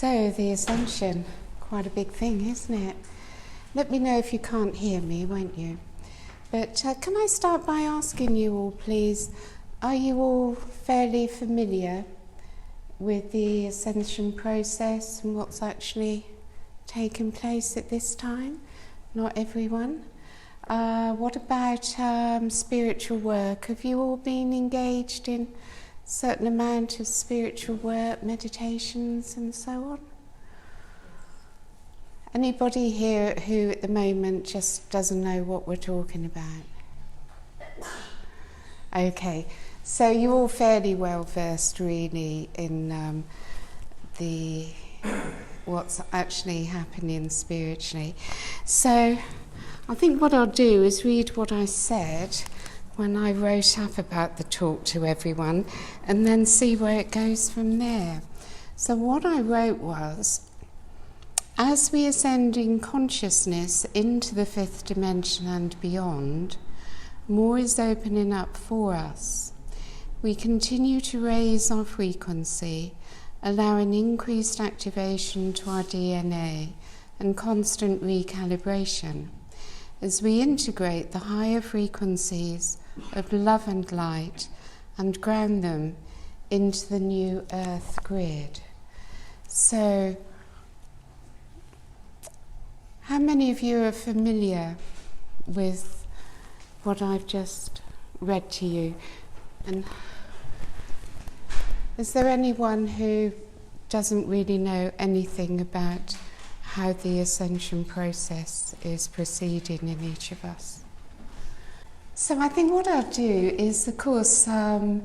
So, the Ascension, quite a big thing, isn't it? Let me know if you can't hear me, won't you? But can I start by asking you all, please, are you all fairly familiar with the Ascension process and what's actually taken place at this time? Not everyone. What about spiritual work? Have you all been engaged in a certain amount of spiritual work, meditations and so on? Anybody here who at the moment just doesn't know what we're talking about? Okay, so you're all fairly well versed really in what's actually happening spiritually. So I think what I'll do is read what I said when I wrote up about the talk to everyone and then see where it goes from there. So what I wrote was, as we ascend in consciousness into the fifth dimension and beyond, more is opening up for us. We continue to raise our frequency, allowing increased activation to our DNA and constant recalibration as we integrate the higher frequencies of love and light and ground them into the new Earth grid. So, how many of you are familiar with what I've just read to you? And is there anyone who doesn't really know anything about how the ascension process is proceeding in each of us? So I think what I'll do is, of course, the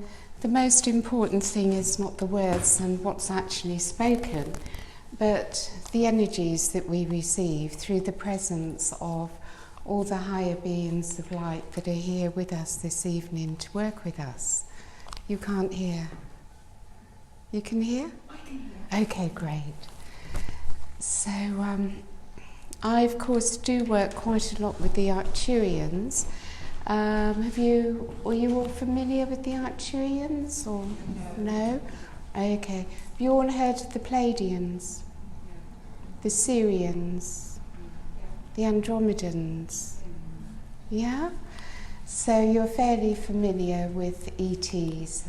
most important thing is not the words and what's actually spoken, but the energies that we receive through the presence of all the higher beings of light that are here with us this evening to work with us. You can't hear? You can hear? I can hear. Okay, great. So I, of course, do work quite a lot with the Arcturians. Are you all familiar with the Arcturians or no? Okay. Have you all heard of the Pleiadians? The Sirians? The Andromedans? Yeah? So you're fairly familiar with ETs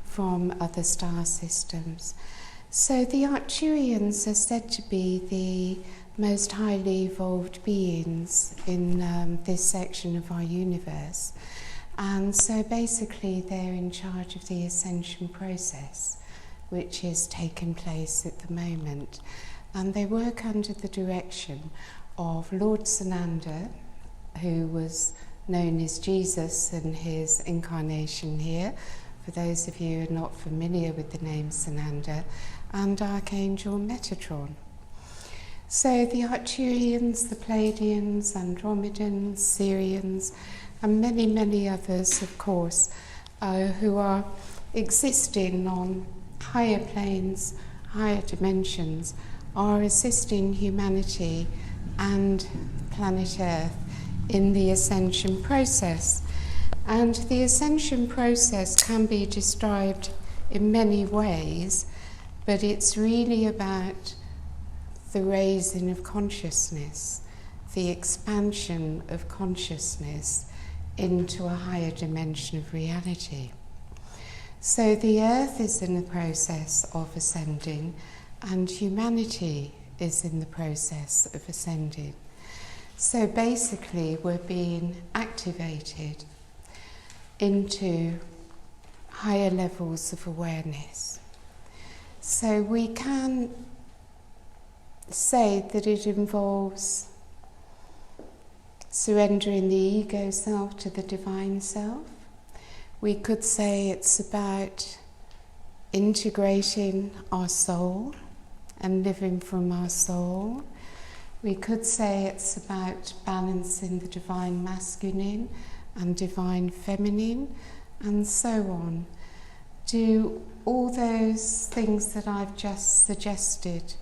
from other star systems. So the Arcturians are said to be the most highly evolved beings in this section of our universe. And so basically they're in charge of the ascension process, which is taking place at the moment. And they work under the direction of Lord Sananda, who was known as Jesus in his incarnation here, for those of you who are not familiar with the name Sananda, and Archangel Metatron. So the Arcturians, the Pleiadians, Andromedans, Sirians, and many, many others, of course, who are existing on higher planes, higher dimensions, are assisting humanity and planet Earth in the ascension process. And the ascension process can be described in many ways, but it's really about the raising of consciousness, the expansion of consciousness into a higher dimension of reality. So the Earth is in the process of ascending, and humanity is in the process of ascending. So basically we're being activated into higher levels of awareness. So we can say that it involves surrendering the ego self to the divine self. We could say it's about integrating our soul and living from our soul. We could say it's about balancing the divine masculine and divine feminine, and so on. Do all those things that I've just suggested,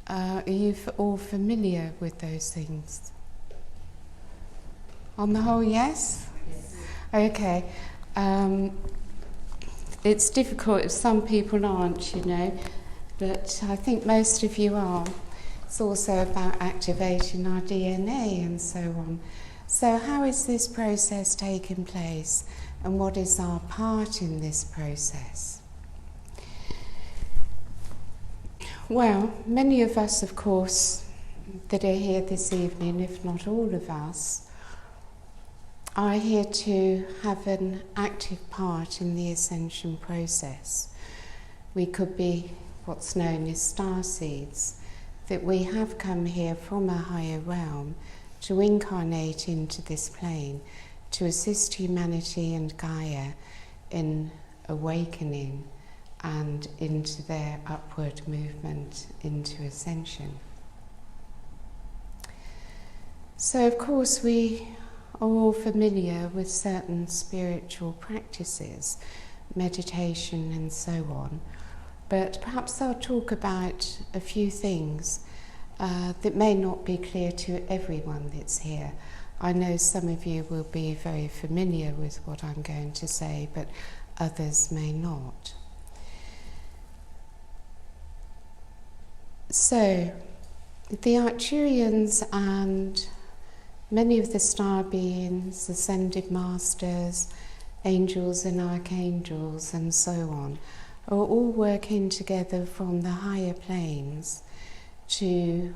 are you all familiar with those things? On the whole, yes? Yes. Okay. It's difficult if some people aren't, you know. but I think most of you are. It's also about activating our DNA and so on. So how is this process taking place, and what is our part in this process? Well, many of us, of course, that are here this evening, if not all of us, are here to have an active part in the ascension process. We could be what's known as star seeds, that we have come here from a higher realm to incarnate into this plane, to assist humanity and Gaia in awakening and into their upward movement into ascension. So of course we are all familiar with certain spiritual practices, meditation and so on, but perhaps I'll talk about a few things that may not be clear to everyone that's here. I know some of you will be very familiar with what I'm going to say, but others may not. So, the Arcturians and many of the star beings, ascended masters, angels and archangels and so on, are all working together from the higher planes to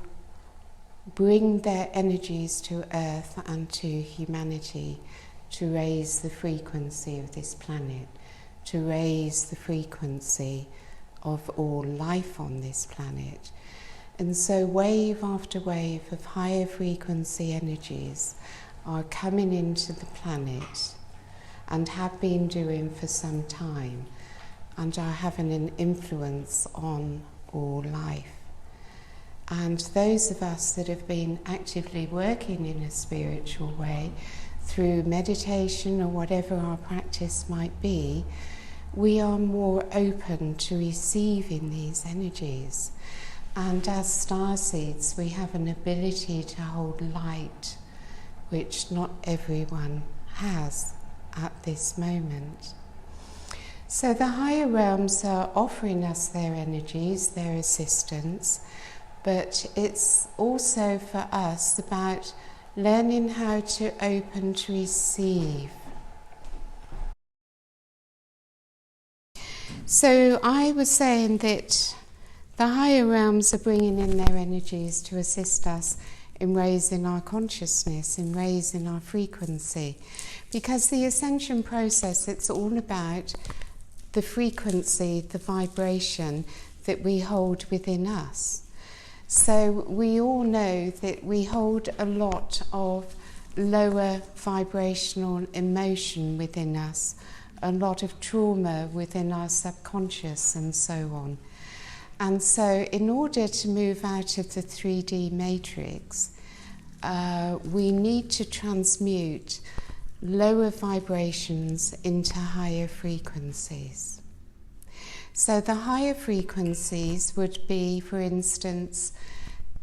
bring their energies to Earth and to humanity, to raise the frequency of this planet, to raise the frequency of all life on this planet. And so wave after wave of higher frequency energies are coming into the planet and have been doing for some time, and are having an influence on all life. And those of us that have been actively working in a spiritual way through meditation or whatever our practice might be, we are more open to receiving these energies. And as star seeds, we have an ability to hold light, which not everyone has at this moment. So the higher realms are offering us their energies, their assistance, but it's also for us about learning how to open to receive. So I was saying that the higher realms are bringing in their energies to assist us in raising our consciousness, in raising our frequency. Because the ascension process, it's all about the frequency, the vibration that we hold within us. So we all know that we hold a lot of lower vibrational emotion within us, a lot of trauma within our subconscious and so on. And so in order to move out of the 3D matrix, we need to transmute lower vibrations into higher frequencies. So the higher frequencies would be, for instance,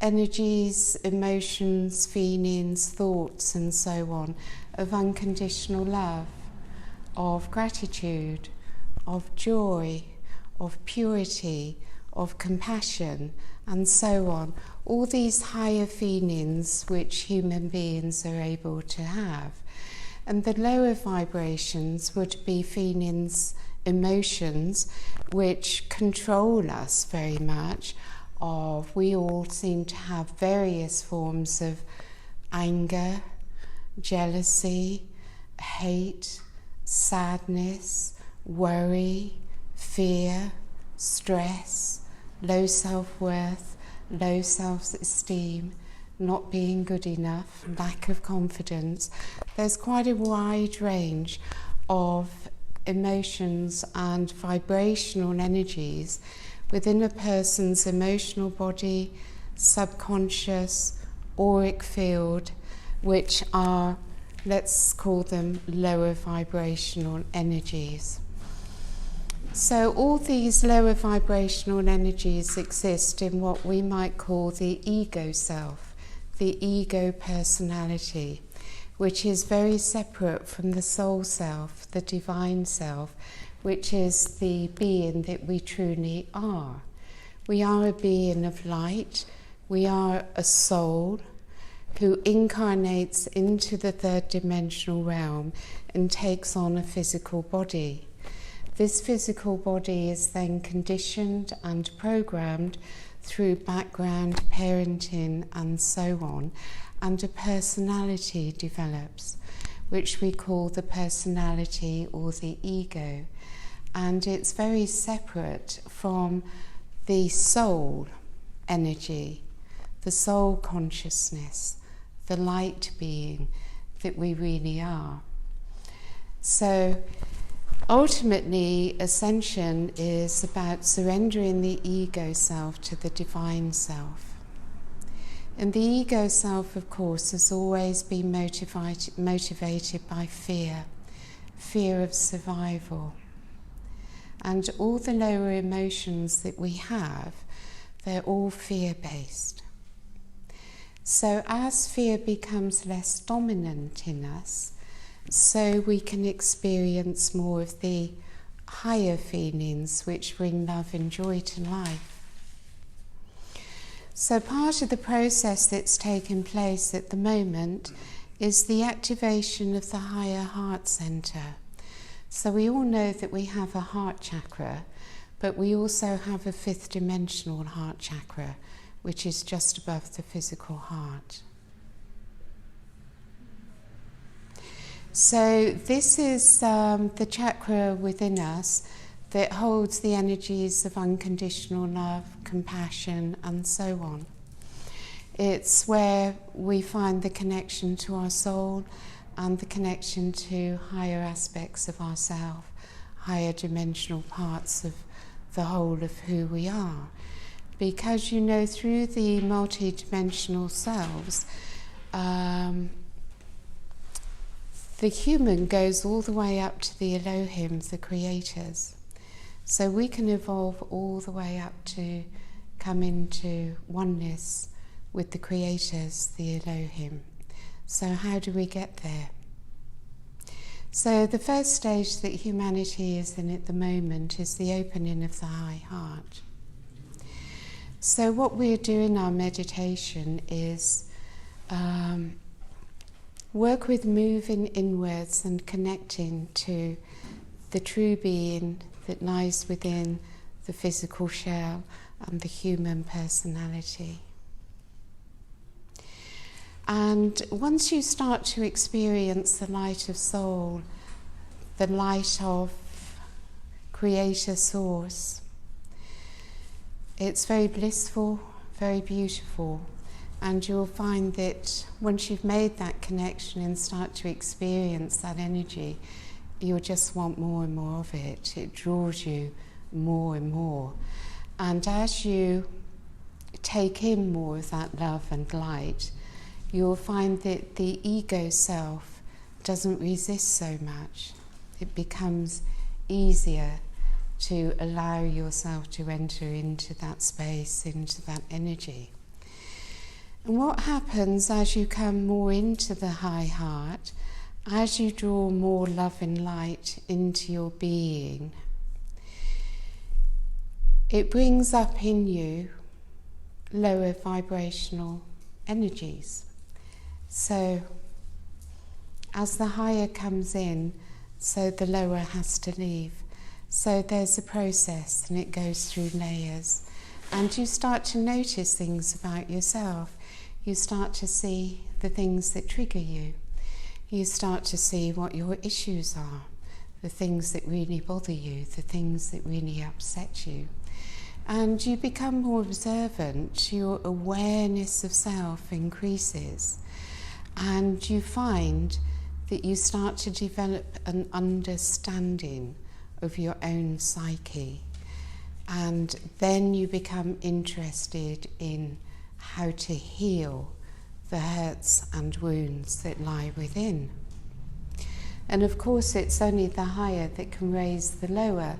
energies, emotions, feelings, thoughts and so on, of unconditional love, of gratitude, of joy, of purity, of compassion, and so on. All these higher feelings which human beings are able to have. And the lower vibrations would be feelings, emotions, which control us very much. We all seem to have various forms of anger, jealousy, hate, sadness, worry, fear, stress, low self-worth, low self-esteem, not being good enough, lack of confidence. There's quite a wide range of emotions and vibrational energies within a person's emotional body, subconscious, auric field, which are, let's call them, lower vibrational energies. So all these lower vibrational energies exist in what we might call the ego self, the ego personality, which is very separate from the soul self, the divine self, which is the being that we truly are. We are a being of light. We are a soul who incarnates into the third dimensional realm and takes on a physical body. This physical body is then conditioned and programmed through background, parenting, and so on, and a personality develops, which we call the personality or the ego. And it's very separate from the soul energy, the soul consciousness, the light being that we really are. So ultimately, ascension is about surrendering the ego self to the divine self. And the ego self, of course, has always been motivated by fear of survival. And all the lower emotions that we have, they're all fear-based. So as fear becomes less dominant in us, so we can experience more of the higher feelings which bring love and joy to life. So part of the process that's taking place at the moment is the activation of the higher heart center. So we all know that we have a heart chakra, but we also have a fifth dimensional heart chakra, which is just above the physical heart. So this is the chakra within us that holds the energies of unconditional love, compassion, and so on. It's where we find the connection to our soul and the connection to higher aspects of ourself, higher dimensional parts of the whole of who we are. Because, you know, through the multi-dimensional selves, the human goes all the way up to the Elohim, the creators. So we can evolve all the way up to come into oneness with the creators, the Elohim. So how do we get there? So the first stage that humanity is in at the moment is the opening of the high heart. So what we're doing in our meditation is work with moving inwards and connecting to the true being that lies within the physical shell and the human personality. And once you start to experience the light of soul, the light of Creator Source, it's very blissful, very beautiful, and you'll find that once you've made that connection and start to experience that energy, you'll just want more and more of it. It draws you more and more. And as you take in more of that love and light, you'll find that the ego self doesn't resist so much. It becomes easier to allow yourself to enter into that space, into that energy. And what happens as you come more into the high heart, as you draw more love and light into your being, it brings up in you lower vibrational energies. So as the higher comes in, so the lower has to leave. So there's a process and it goes through layers. And you start to notice things about yourself. You start to see the things that trigger you. You start to see what your issues are, the things that really bother you, the things that really upset you. And you become more observant. Your awareness of self increases. And you find that you start to develop an understanding of your own psyche. And then you become interested in how to heal the hurts and wounds that lie within. And of course, it's only the higher that can raise the lower.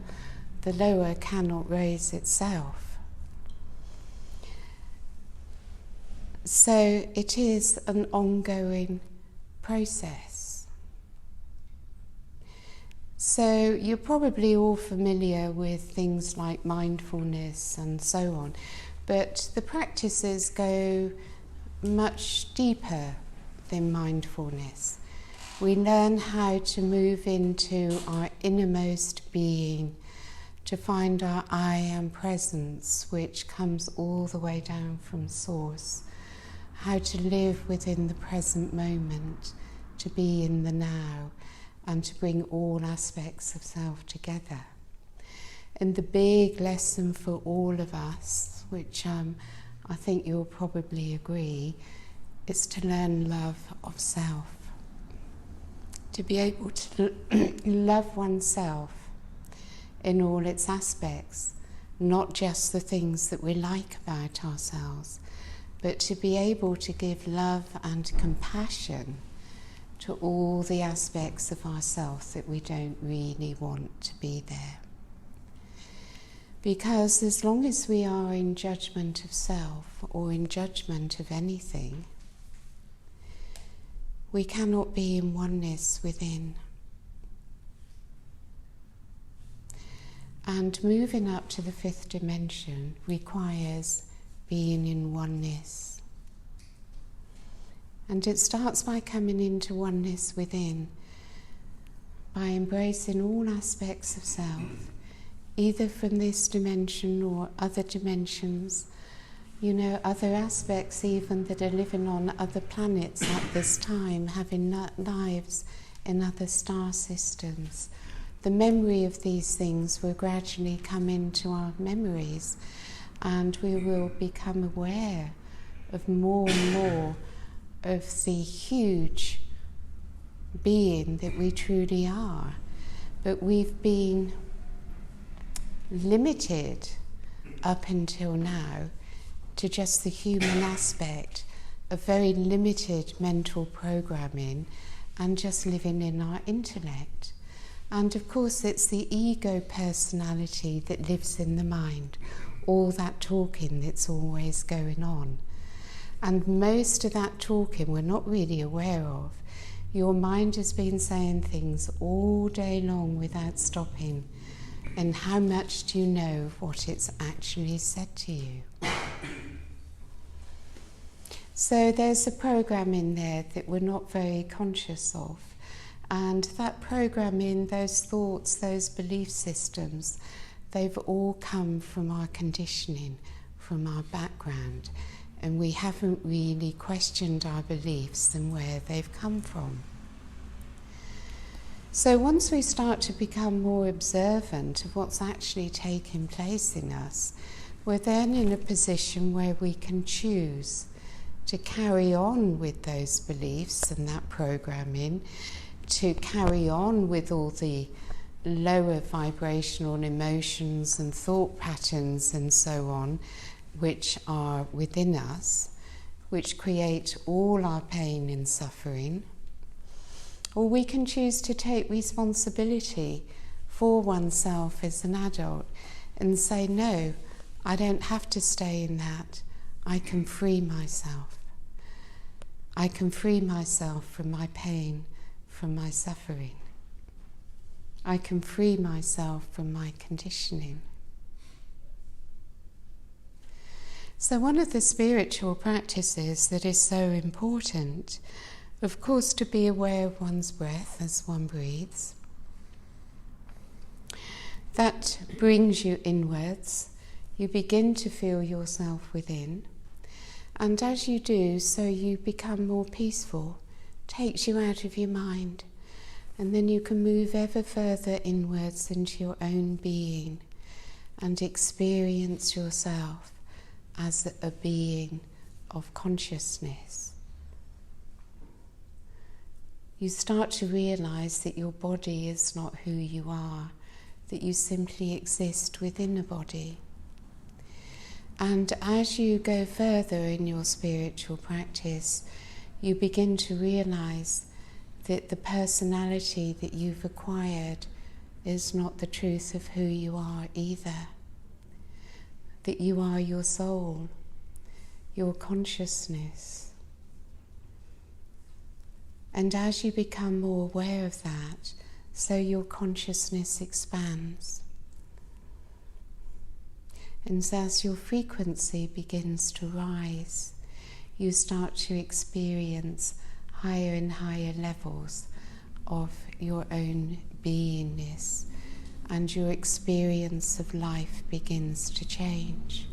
The lower cannot raise itself. So it is an ongoing process. So you're probably all familiar with things like mindfulness and so on, but the practices go much deeper than mindfulness. We learn how to move into our innermost being, to find our I am presence, which comes all the way down from source, how to live within the present moment, to be in the now, and to bring all aspects of self together. And the big lesson for all of us, which I think you'll probably agree, is to learn love of self. To be able to love oneself in all its aspects, not just the things that we like about ourselves, but to be able to give love and compassion to all the aspects of ourselves that we don't really want to be there. Because as long as we are in judgment of self or in judgment of anything, we cannot be in oneness within. And moving up to the 5th dimension requires being in oneness. And it starts by coming into oneness within, by embracing all aspects of self, either from this dimension or other dimensions, other aspects even that are living on other planets at this time, having lives in other star systems. The memory of these things will gradually come into our memories, and we will become aware of more and more of the huge being that we truly are. But we've been limited up until now to just the human aspect of very limited mental programming and just living in our intellect. And of course it's the ego personality that lives in the mind, all that talking that's always going on. And most of that talking we're not really aware of. Your mind has been saying things all day long without stopping. And how much do you know of what it's actually said to you? So there's a program in there that we're not very conscious of. And that programming, those thoughts, those belief systems, they've all come from our conditioning, from our background. And we haven't really questioned our beliefs and where they've come from. So once we start to become more observant of what's actually taking place in us, we're then in a position where we can choose to carry on with those beliefs and that programming, to carry on with all the lower vibrational emotions and thought patterns and so on, which are within us, which create all our pain and suffering. Or we can choose to take responsibility for oneself as an adult and say, no, I don't have to stay in that. I can free myself. I can free myself from my pain, from my suffering. I can free myself from my conditioning. So one of the spiritual practices that is so important, of course, to be aware of one's breath as one breathes. That brings you inwards. You begin to feel yourself within. And as you do, so you become more peaceful, takes you out of your mind. And then you can move ever further inwards into your own being and experience yourself as a being of consciousness. You start to realize that your body is not who you are, that you simply exist within a body. And as you go further in your spiritual practice, you begin to realize that the personality that you've acquired is not the truth of who you are either. That you are your soul, your consciousness. And as you become more aware of that, so your consciousness expands. And as your frequency begins to rise, you start to experience higher and higher levels of your own beingness, and your experience of life begins to change.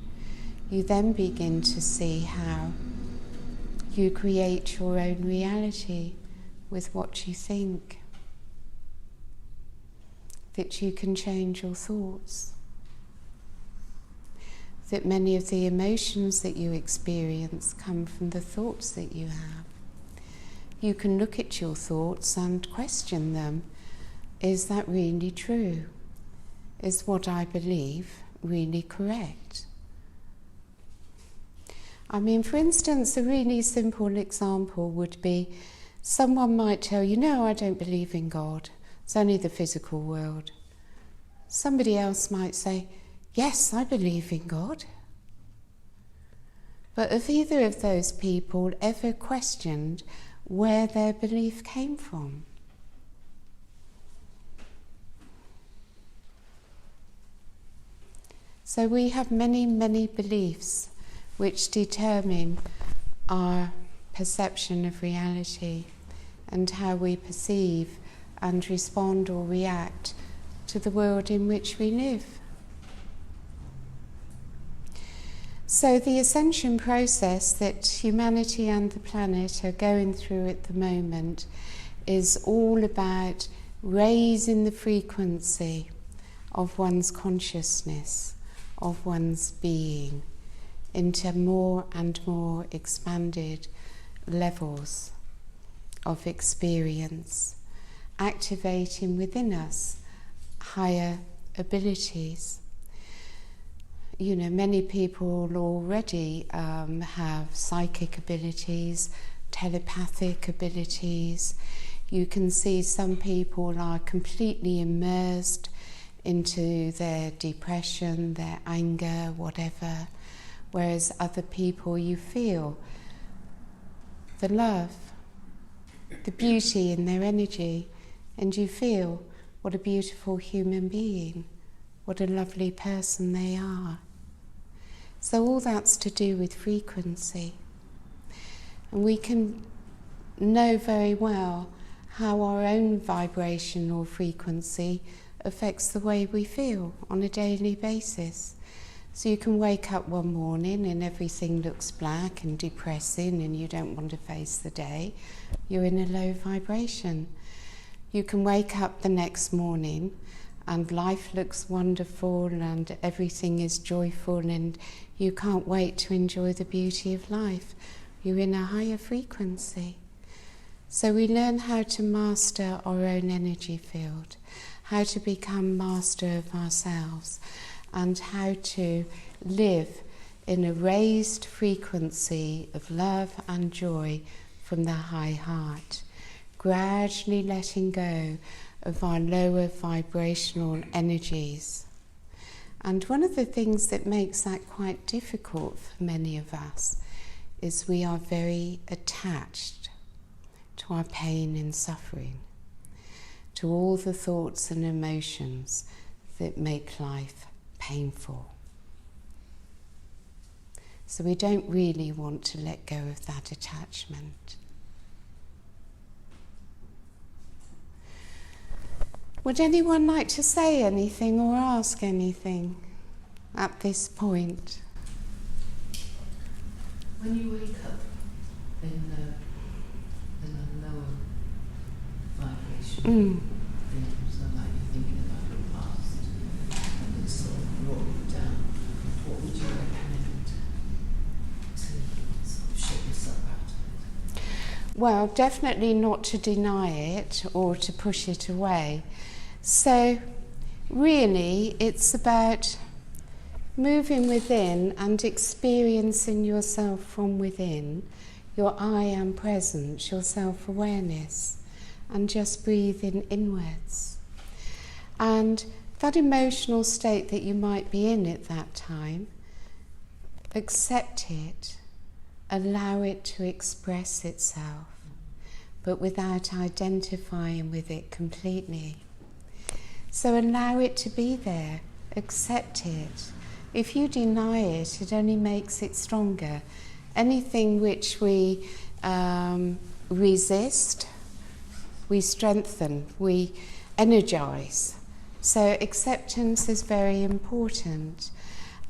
You then begin to see how you create your own reality with what you think, that you can change your thoughts, that many of the emotions that you experience come from the thoughts that you have. You can look at your thoughts and question them. Is that really true? Is what I believe really correct? I mean, for instance, a really simple example would be someone might tell you, no, I don't believe in God. It's only the physical world. Somebody else might say, yes, I believe in God. But have either of those people ever questioned where their belief came from? So we have many, many beliefs which determine our perception of reality and how we perceive and respond or react to the world in which we live. So the ascension process that humanity and the planet are going through at the moment is all about raising the frequency of one's consciousness, of one's being, into more and more expanded levels of experience, activating within us higher abilities. You know, many people already have psychic abilities, telepathic abilities. You can see some people are completely immersed into their depression, their anger, whatever, whereas other people, you feel the love, the beauty in their energy, and you feel what a beautiful human being, what a lovely person they are. So all that's to do with frequency. And we can know very well how our own vibrational frequency affects the way we feel on a daily basis. So you can wake up one morning and everything looks black and depressing and you don't want to face the day. You're in a low vibration. You can wake up the next morning and life looks wonderful and everything is joyful and you can't wait to enjoy the beauty of life. You're in a higher frequency. So we learn how to master our own energy field, how to become master of ourselves, and how to live in a raised frequency of love and joy from the high heart, gradually letting go of our lower vibrational energies. And one of the things that makes that quite difficult for many of us is we are very attached to our pain and suffering, to all the thoughts and emotions that make life painful. So we don't really want to let go of that attachment. Would anyone like to say anything or ask anything at this point? When you wake up in a lower vibration, so like you're thinking about your past and it's sort of brought you down, what would you recommend to sort of shake yourself out of it? Well, definitely not to deny it or to push it away. So really it's about moving within and experiencing yourself from within, your I am presence, your self-awareness, and just breathing inwards. And that emotional state that you might be in at that time, accept it, allow it to express itself, but without identifying with it completely. So allow it to be there, accept it. If you deny it, it only makes it stronger. Anything which we resist, we strengthen, we energize. So acceptance is very important.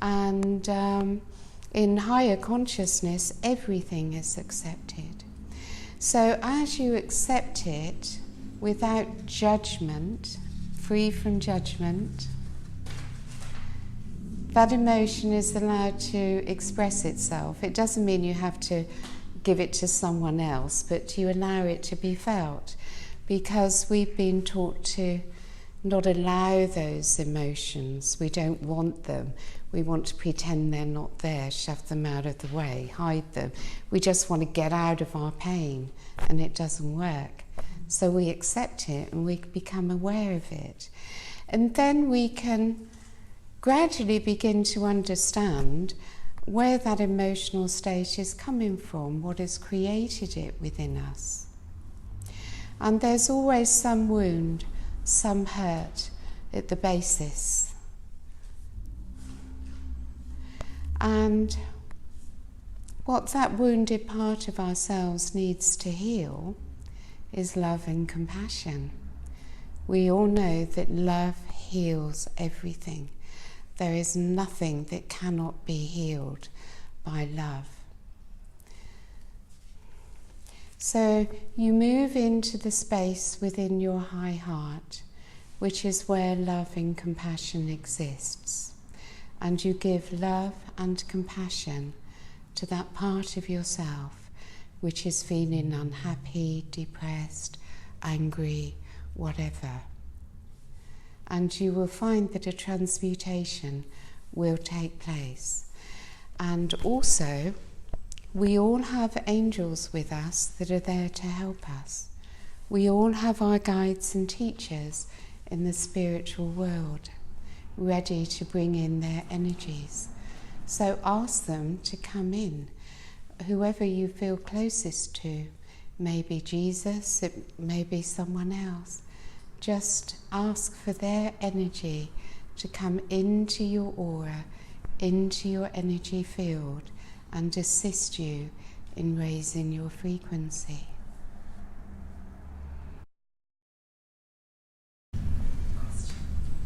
And in higher consciousness, everything is accepted. So as you accept it without judgment, free from judgment, that emotion is allowed to express itself. It doesn't mean you have to give it to someone else, but you allow it to be felt, because we've been taught to not allow those emotions. We don't want them. We want to pretend they're not there, shove them out of the way, hide them. We just want to get out of our pain, and it doesn't work. So we accept it and we become aware of it. And then we can gradually begin to understand where that emotional state is coming from, what has created it within us. And there's always some wound, some hurt at the basis. And what that wounded part of ourselves needs to heal is love and compassion. We all know that love heals everything. There is nothing that cannot be healed by love. So you move into the space within your high heart, which is where love and compassion exists. And you give love and compassion to that part of yourself which is feeling unhappy, depressed, angry, whatever. And you will find that a transmutation will take place. And also, we all have angels with us that are there to help us. We all have our guides and teachers in the spiritual world, ready to bring in their energies. So ask them to come in. Whoever you feel closest to, maybe Jesus, it may be someone else. Just ask for their energy to come into your aura, into your energy field, and assist you in raising your frequency.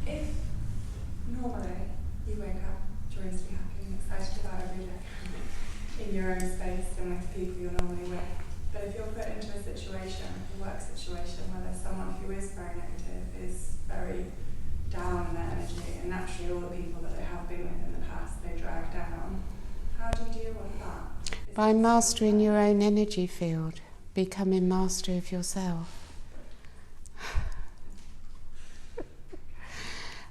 If normally you wake up joyously happy and excited about every day in your own space and with people you're normally with, but if you're put into a situation, a work situation, where there's someone who is very negative, is very down in their energy, and naturally all the people that they have been with in the past, they drag down, how do you deal with that? By mastering your own energy field, becoming master of yourself.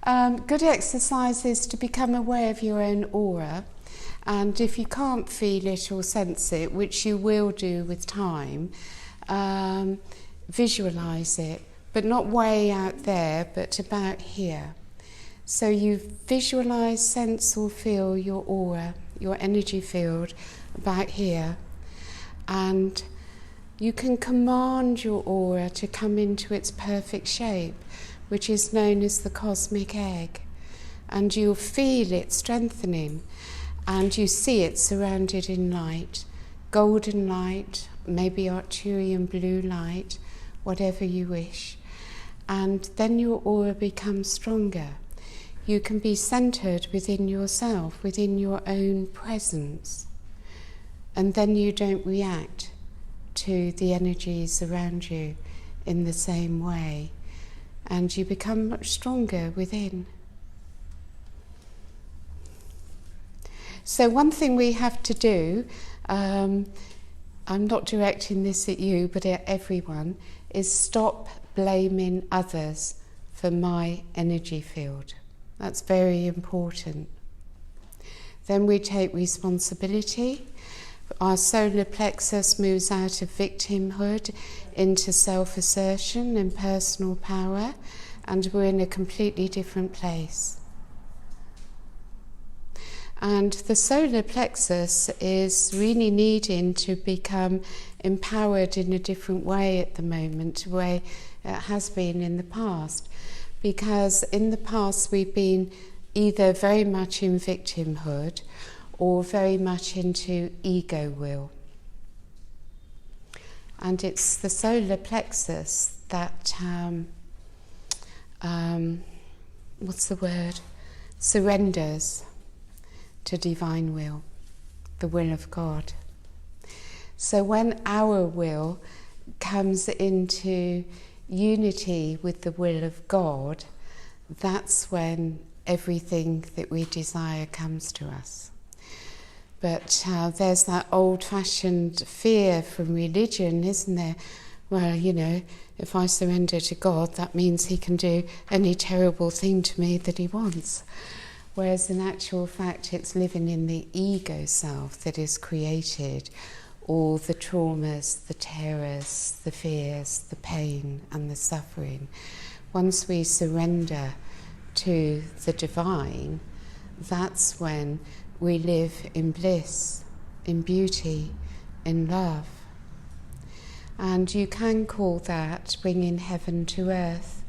Good exercise is to become aware of your own aura, and if you can't feel it or sense it, which you will do with time, visualize it, but not way out there, but about here. So you visualize, sense or feel your aura, your energy field about here, and you can command your aura to come into its perfect shape, which is known as the cosmic egg, and you'll feel it strengthening, and you see it surrounded in light, golden light, maybe Arcturian blue light, whatever you wish, and then your aura becomes stronger. You can be centered within yourself, within your own presence, and then you don't react to the energies around you in the same way, and you become much stronger within. So one thing we have to do, I'm not directing this at you, but at everyone, is stop blaming others for my energy field. That's very important. Then we take responsibility. Our solar plexus moves out of victimhood into self-assertion and personal power, and we're in a completely different place. And the solar plexus is really needing to become empowered in a different way at the moment, the way it has been in the past. because in the past we've been either very much in victimhood or very much into ego will. And it's the solar plexus that, surrenders to divine will, the will of God. So when our will comes into unity with the will of God, that's when everything that we desire comes to us. But there's that old-fashioned fear from religion, isn't there? Well, you know, if I surrender to God, that means he can do any terrible thing to me that he wants. Whereas in actual fact, it's living in the ego self that is created all the traumas, the terrors, the fears, the pain and the suffering. Once we surrender to the divine, that's when we live in bliss, in beauty, in love. And you can call that bringing heaven to earth,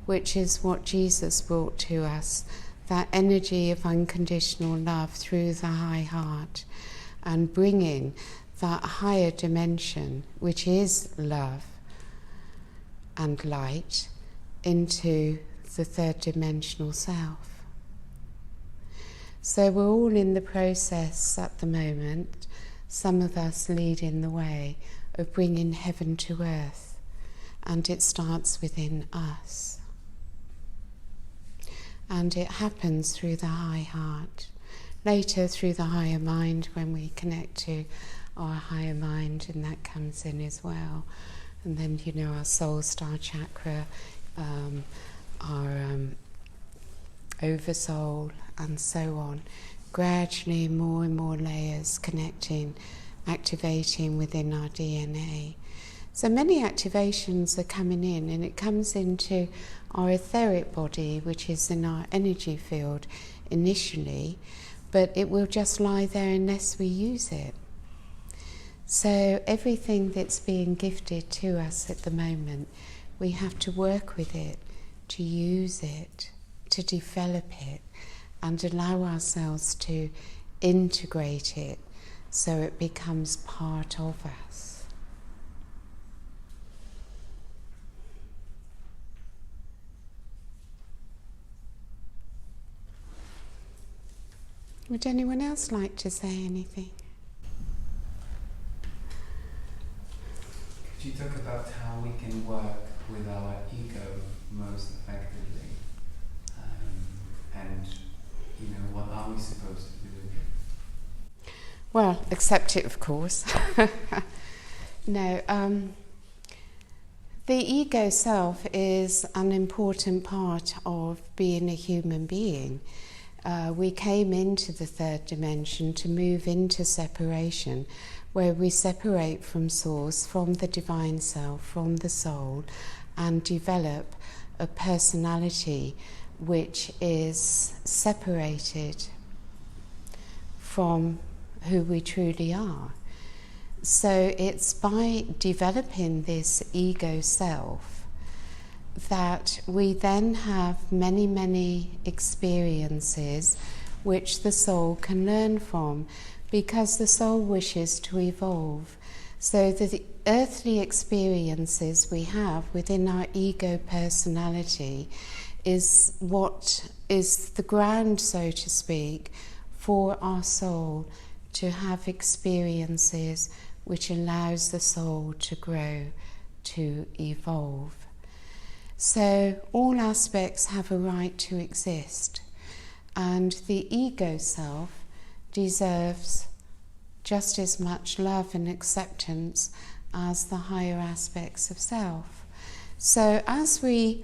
which is what Jesus brought to us, that energy of unconditional love through the high heart, and bringing that higher dimension, which is love and light, into the third dimensional self. So we're all in the process at the moment, some of us leading the way, of bringing heaven to earth, and it starts within us. And it happens through the high heart, later through the higher mind when we connect to our higher mind, and that comes in as well. And then, you know, our soul star chakra, our oversoul, and so on. Gradually more and more layers connecting, activating within our DNA. So many activations are coming in, and it comes into our etheric body, which is in our energy field initially, but it will just lie there unless we use it. So everything that's being gifted to us at the moment, we have to work with it, to use it, to develop it, and allow ourselves to integrate it so it becomes part of us. Would anyone else like to say anything? Could you talk about how we can work with our ego most effectively? And, you know, what are we supposed to do with it? Well, accept it, of course. No, the ego self is an important part of being a human being. We came into the third dimension to move into separation, where we separate from source, from the divine self, from the soul, and develop a personality which is separated from who we truly are. So it's by developing this ego self that we then have many, many experiences which the soul can learn from, because the soul wishes to evolve. So the earthly experiences we have within our ego personality is what is the ground, so to speak, for our soul to have experiences which allows the soul to grow, to evolve. So all aspects have a right to exist, and the ego self deserves just as much love and acceptance as the higher aspects of self. So as we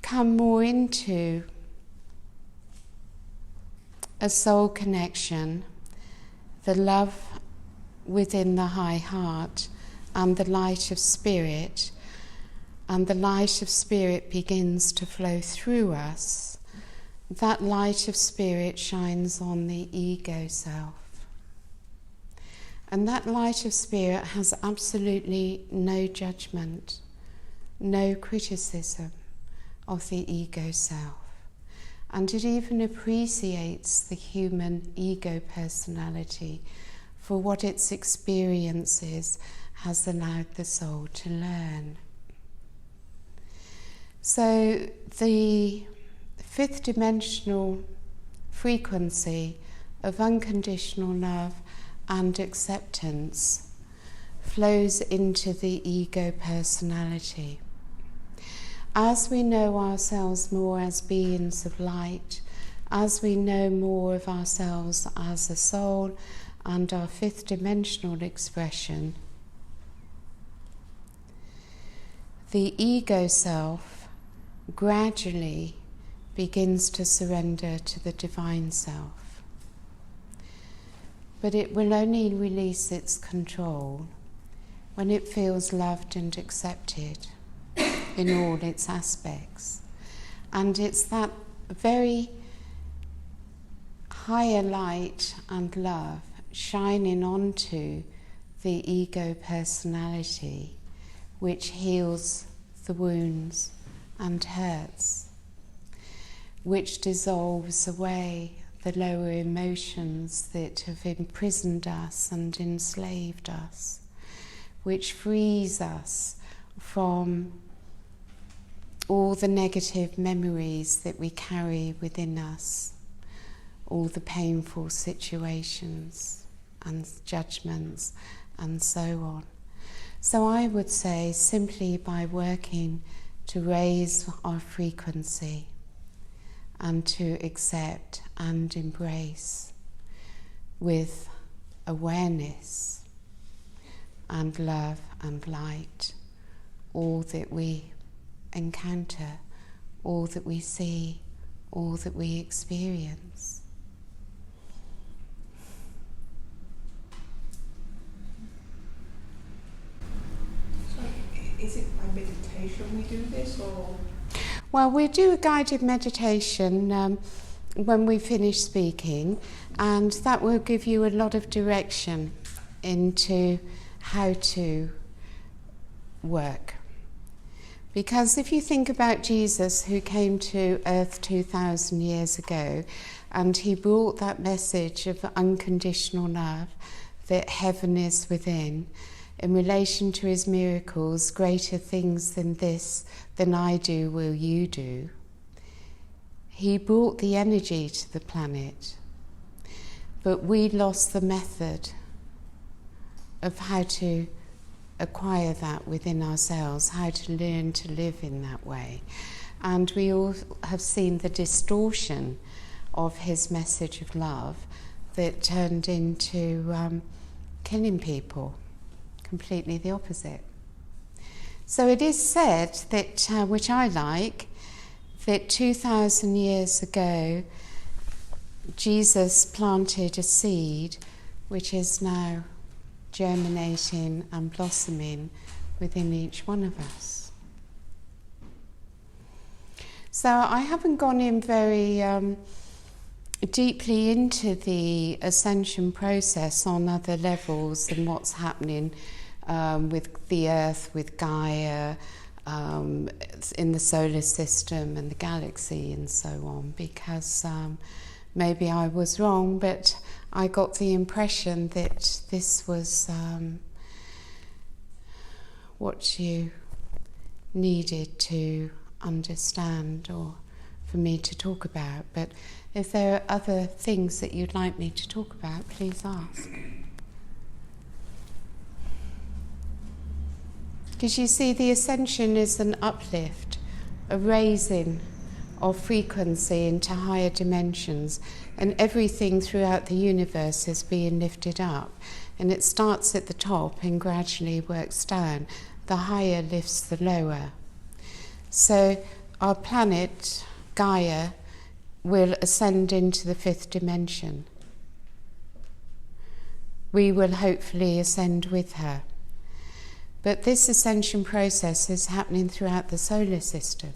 come more into a soul connection, the love within the high heart and the light of spirit, and the light of spirit begins to flow through us, that light of spirit shines on the ego self. And that light of spirit has absolutely no judgment, no criticism, of the ego self. And it even appreciates the human ego personality for what its experiences has allowed the soul to learn. So the fifth dimensional frequency of unconditional love and acceptance flows into the ego personality. As we know ourselves more as beings of light, as we know more of ourselves as a soul and our fifth dimensional expression, the ego self gradually begins to surrender to the divine self. But it will only release its control when it feels loved and accepted in all its aspects. And it's that very higher light and love shining onto the ego personality which heals the wounds and hurts, which dissolves away the lower emotions that have imprisoned us and enslaved us, which frees us from all the negative memories that we carry within us, all the painful situations and judgments and so on. So I would say simply by working to raise our frequency and to accept and embrace with awareness and love and light all that we encounter, all that we see, all that we experience. So, is it by meditation we do this, or? Well, we do a guided meditation when we finish speaking, and that will give you a lot of direction into how to work. Because if you think about Jesus, who came to earth 2,000 years ago, and he brought that message of unconditional love, that heaven is within, in relation to his miracles, greater things than I do will you do. He brought the energy to the planet, but we lost the method of how to acquire that within ourselves, how to learn to live in that way. And we all have seen the distortion of his message of love that turned into killing people, completely the opposite. So it is said that, which I like, that 2,000 years ago Jesus planted a seed which is now germinating and blossoming within each one of us. So I haven't gone in very deeply into the ascension process on other levels and what's happening with the Earth, with Gaia, in the solar system and the galaxy and so on, because maybe I was wrong, but I got the impression that this was what you needed to understand or for me to talk about. But if there are other things that you'd like me to talk about, please ask. Because you see, the ascension is an uplift, a raising of frequency into higher dimensions, and everything throughout the universe is being lifted up. And it starts at the top and gradually works down. The higher lifts the lower. So our planet, Gaia, will ascend into the fifth dimension. We will hopefully ascend with her. But this ascension process is happening throughout the solar system,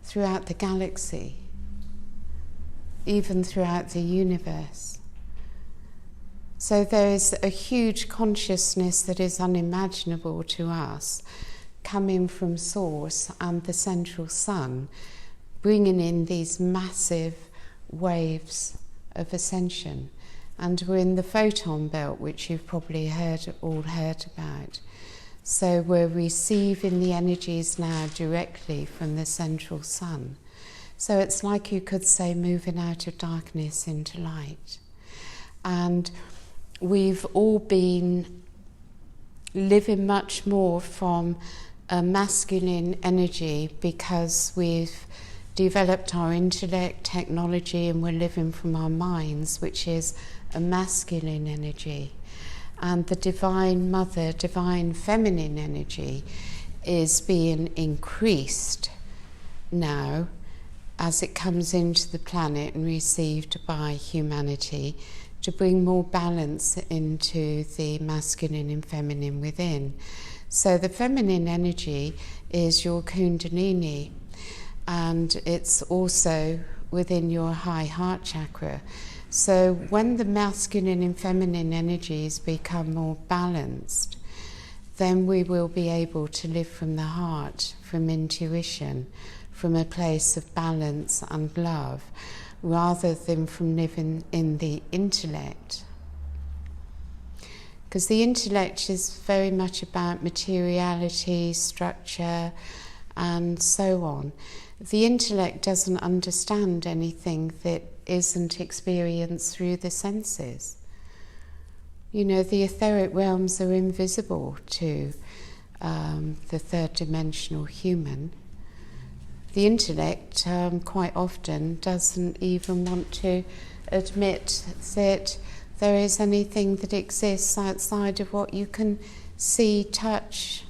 throughout the galaxy, even throughout the universe. So there is a huge consciousness that is unimaginable to us coming from source and the central sun, bringing in these massive waves of ascension. And we're in the photon belt, which you've probably all heard about. So we're receiving the energies now directly from the central sun. So it's like you could say moving out of darkness into light. And we've all been living much more from a masculine energy because we've developed our intellect, technology, and we're living from our minds, which is a masculine energy. And the divine mother, divine feminine energy is being increased now as it comes into the planet and received by humanity to bring more balance into the masculine and feminine within. So the feminine energy is your kundalini, and it's also within your high heart chakra. So when the masculine and feminine energies become more balanced, then we will be able to live from the heart, from intuition, from a place of balance and love, rather than from living in the intellect. Because the intellect is very much about materiality, structure, and so on. The intellect doesn't understand anything that isn't experienced through the senses. You know, the etheric realms are invisible to the third dimensional human. The intellect quite often doesn't even want to admit that there is anything that exists outside of what you can see, touch,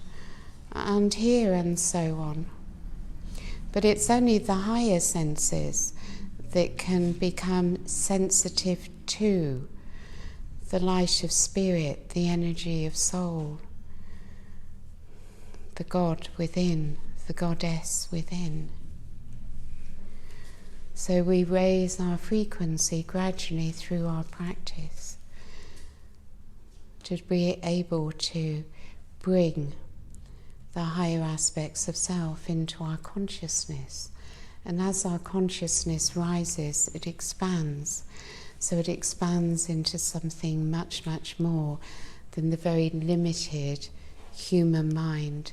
and hear, and so on. But it's only the higher senses that can become sensitive to the light of spirit, the energy of soul, the God within, the goddess within. So we raise our frequency gradually through our practice to be able to bring the higher aspects of self into our consciousness. And as our consciousness rises, it expands. So it expands into something much, much more than the very limited human mind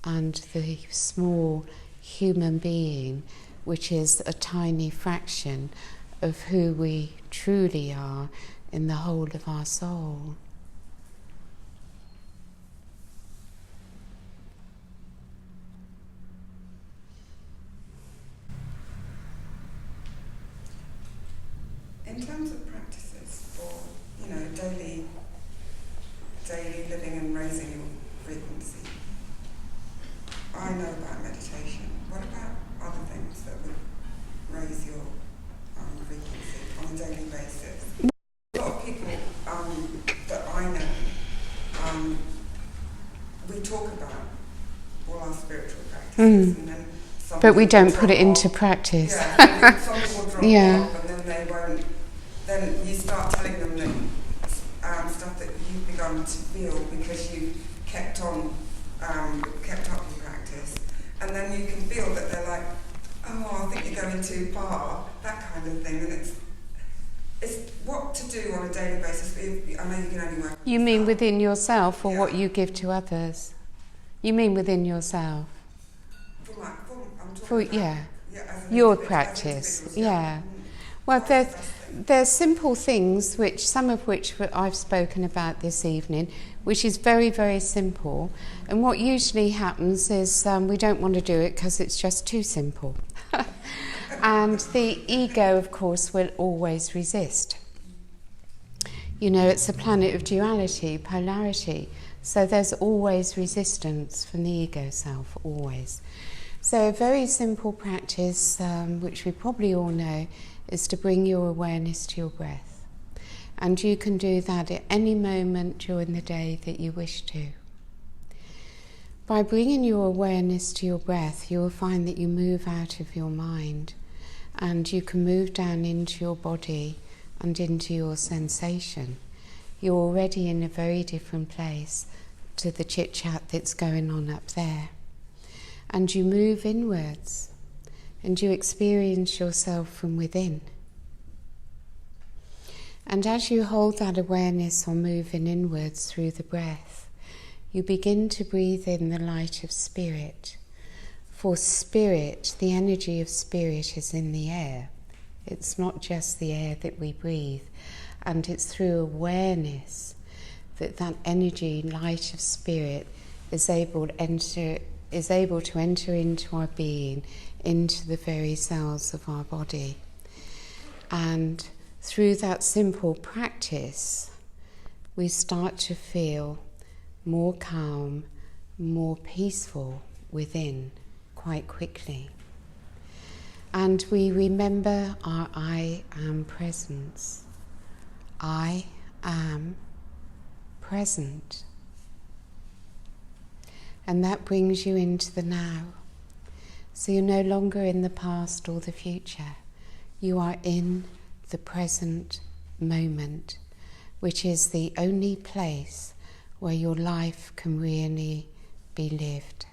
and the small human being, which is a tiny fraction of who we truly are in the whole of our soul. In terms of practices for, daily living and raising your frequency, I know about meditation. What about other things that would raise your frequency on a daily basis? A lot of people that I know, we talk about all our spiritual practices, and then but we don't put it into practice. Yeah, some people drop Yeah. off, and then they won't. Then you start telling them that stuff that you've begun to feel because you kept up your practice, and then you can feel that they're like, oh, I think you're going too far, that kind of thing, and it's what to do on a daily basis. I know you can only work. You mean within yourself, or Yeah. what you give to others? You mean within yourself? I'm talking For about, yeah, as your as practice. individuals, Yeah. Mm. Well, What's the best thing? there's simple things, some of which I've spoken about this evening, which is very, very simple. And what usually happens is we don't want to do it because it's just too simple. And the ego, of course, will always resist. You know, it's a planet of duality, polarity. So there's always resistance from the ego self, always. So a very simple practice, which we probably all know, is to bring your awareness to your breath. And you can do that at any moment during the day that you wish to. By bringing your awareness to your breath, you will find that you move out of your mind, and you can move down into your body and into your sensation. You're already in a very different place to the chit-chat that's going on up there. and you move inwards, and you experience yourself from within. And as you hold that awareness on moving inwards through the breath, you begin to breathe in the light of spirit. For spirit, the energy of spirit is in the air. It's not just the air that we breathe. And it's through awareness that that energy, light of spirit, is able to enter into our being, into the very cells of our body. And through that simple practice, we start to feel more calm, more peaceful within quite quickly. And we remember our I am presence. I am present. And that brings you into the now. So you're no longer in the past or the future. You are in the present moment, which is the only place where your life can really be lived.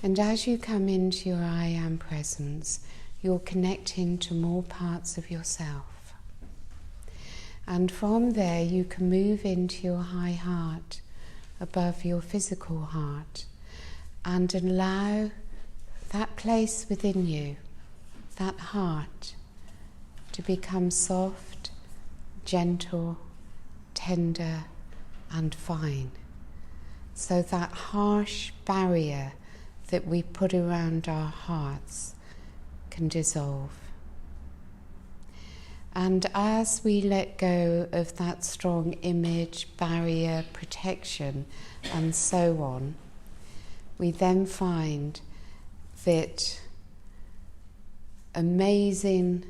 And as you come into your I am presence, you're connecting to more parts of yourself. And from there you can move into your high heart, above your physical heart, and allow that place within you, that heart, to become soft, gentle, tender, and fine. So that harsh barrier that we put around our hearts can dissolve. And as we let go of that strong image, barrier, protection, and so on, we then find that amazing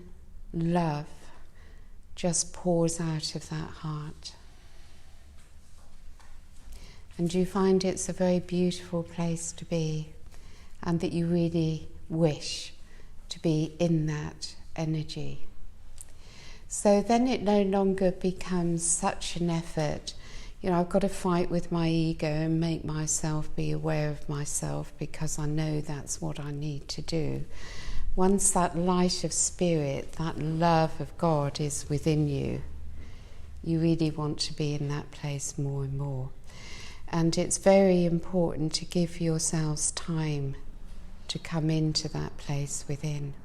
love just pours out of that heart. And you find it's a very beautiful place to be, and that you really wish to be in that energy. So then it no longer becomes such an effort. You know, I've got to fight with my ego and make myself be aware of myself because I know that's what I need to do. Once that light of spirit, that love of God is within you, you really want to be in that place more and more. And it's very important to give yourselves time to come into that place within.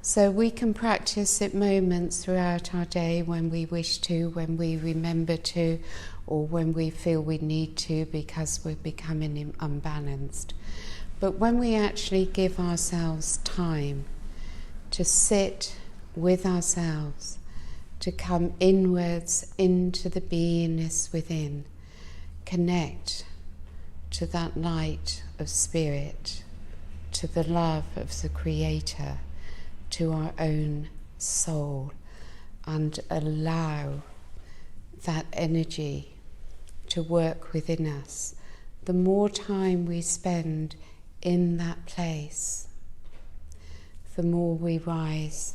So we can practice at moments throughout our day when we wish to, when we remember to, or when we feel we need to because we're becoming unbalanced. But when we actually give ourselves time to sit with ourselves, to come inwards into the beingness within, connect to that light of spirit, to the love of the Creator, to our own soul, and allow that energy to work within us. The more time we spend in that place, the more we rise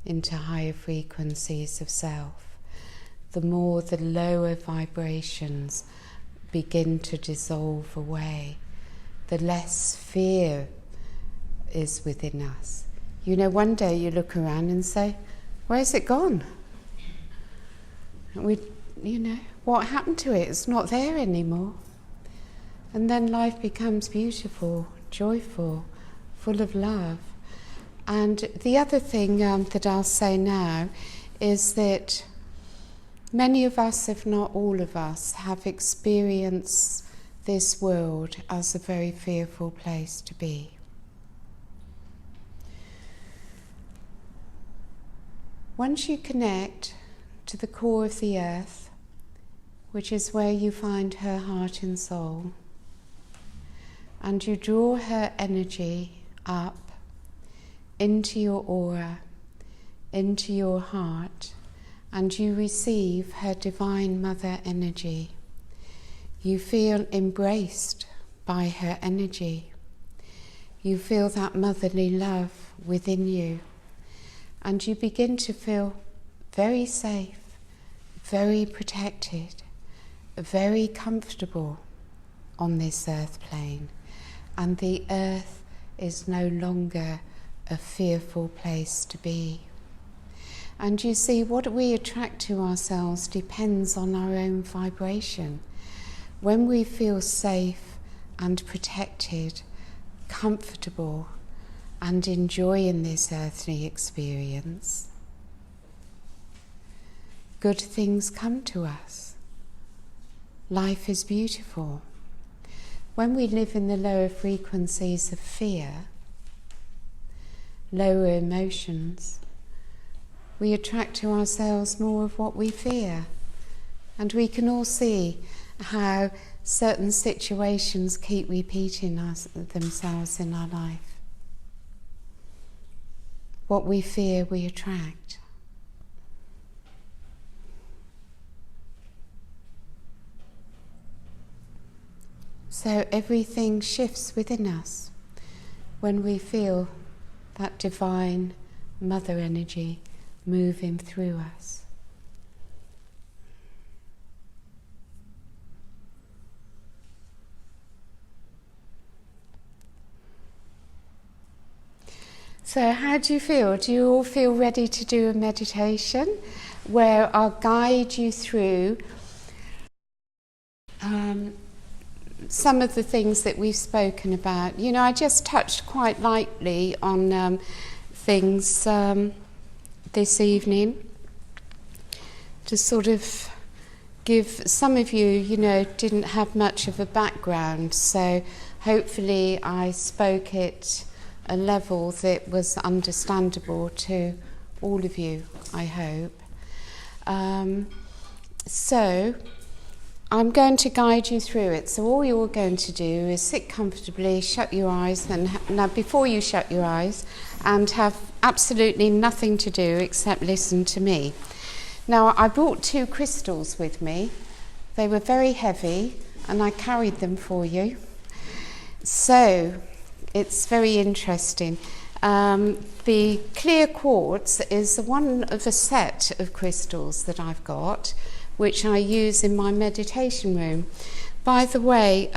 into higher frequencies of self, the more the lower vibrations begin to dissolve away, the less fear is within us. You know, one day you look around and say, where's it gone? And what happened to it? It's not there anymore. And then life becomes beautiful, joyful, full of love. And the other thing that I'll say now is that many of us, if not all of us, have experienced this world as a very fearful place to be. Once you connect to the core of the earth, which is where you find her heart and soul, and you draw her energy up into your aura, into your heart, and you receive her divine mother energy, you feel embraced by her energy. You feel that motherly love within you. And you begin to feel very safe, very protected, very comfortable on this earth plane, and the earth is no longer a fearful place to be. And you see, what we attract to ourselves depends on our own vibration. When we feel safe and protected, comfortable, and enjoying this earthly experience, good things come to us. Life is beautiful. When we live in the lower frequencies of fear, lower emotions, we attract to ourselves more of what we fear. And we can all see how certain situations keep repeating themselves in our life. What we fear, we attract. So everything shifts within us when we feel that divine mother energy moving through us. So how do you feel? Do you all feel ready to do a meditation where I'll guide you through some of the things that we've spoken about? You know, I just touched quite lightly on things this evening to sort of give some of you, you know, didn't have much of a background, so hopefully I spoke at a level that was understandable to all of you, I hope. So I'm going to guide you through it. So all you're going to do is sit comfortably, shut your eyes, and now before you shut your eyes, and have absolutely nothing to do except listen to me. Now, I brought 2 crystals with me. They were very heavy, and I carried them for you. So it's very interesting. The clear quartz is one of a set of crystals that I've got, which I use in my meditation room. By the way,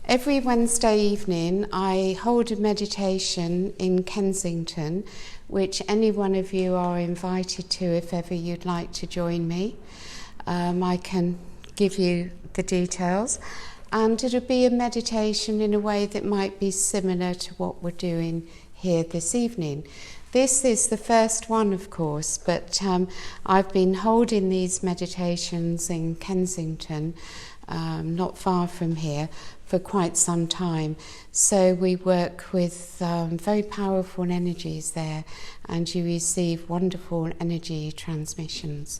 every Wednesday evening I hold a meditation in Kensington, which any one of you are invited to if ever you'd like to join me. I can give you the details. And it'll be a meditation in a way that might be similar to what we're doing here this evening. This is the first one, of course, but I've been holding these meditations in Kensington, not far from here, for quite some time. So we work with very powerful energies there, and you receive wonderful energy transmissions.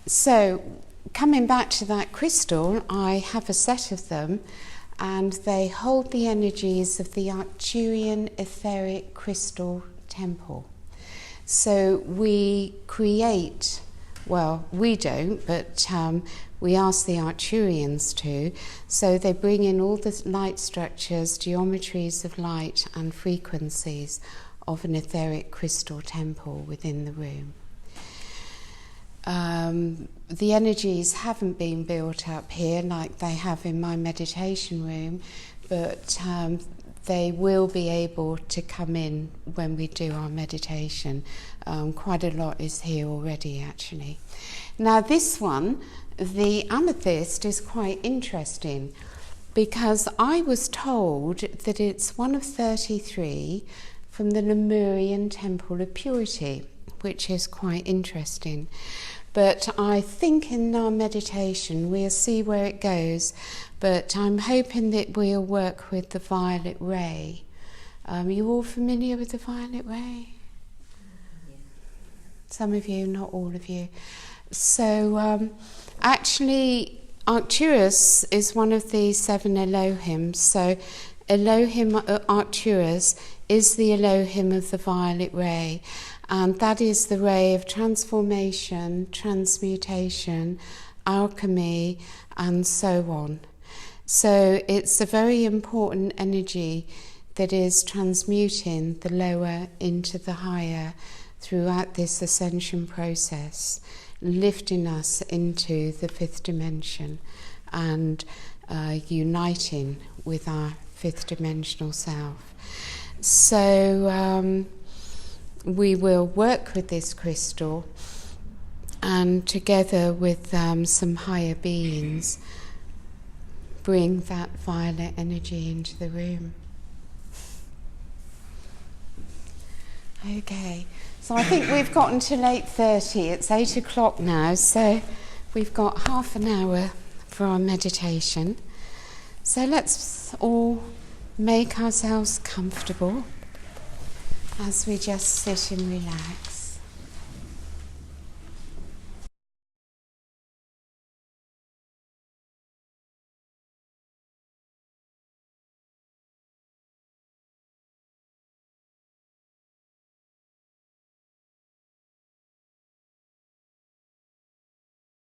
So coming back to that crystal, I have a set of them, and they hold the energies of the Arcturian etheric crystal temple. So we create, well, we don't, but we ask the Arcturians to. So they bring in all the light structures, geometries of light and frequencies of an etheric crystal temple within the room. The energies haven't been built up here like they have in my meditation room, but they will be able to come in when we do our meditation. Quite a lot is here already, actually. Now this one, the amethyst, is quite interesting because I was told that it's one of 33 from the Lemurian Temple of Purity, which is quite interesting. But I think in our meditation we'll see where it goes, but I'm hoping that we'll work with the violet ray. Are you all familiar with the violet ray? Yeah. Some of you, not all of you. So actually Arcturus is one of the 7 Elohim. So Elohim Arcturus is the Elohim of the violet ray. And that is the ray of transformation, transmutation, alchemy, and so on. So it's a very important energy that is transmuting the lower into the higher throughout this ascension process, lifting us into the fifth dimension and uniting with our fifth dimensional self. So we will work with this crystal, and together with some higher beings, bring that violet energy into the room. Okay, so I think we've gotten till 8:30. It's 8 o'clock now, so we've got half an hour for our meditation. So let's all make ourselves comfortable as we just sit and relax.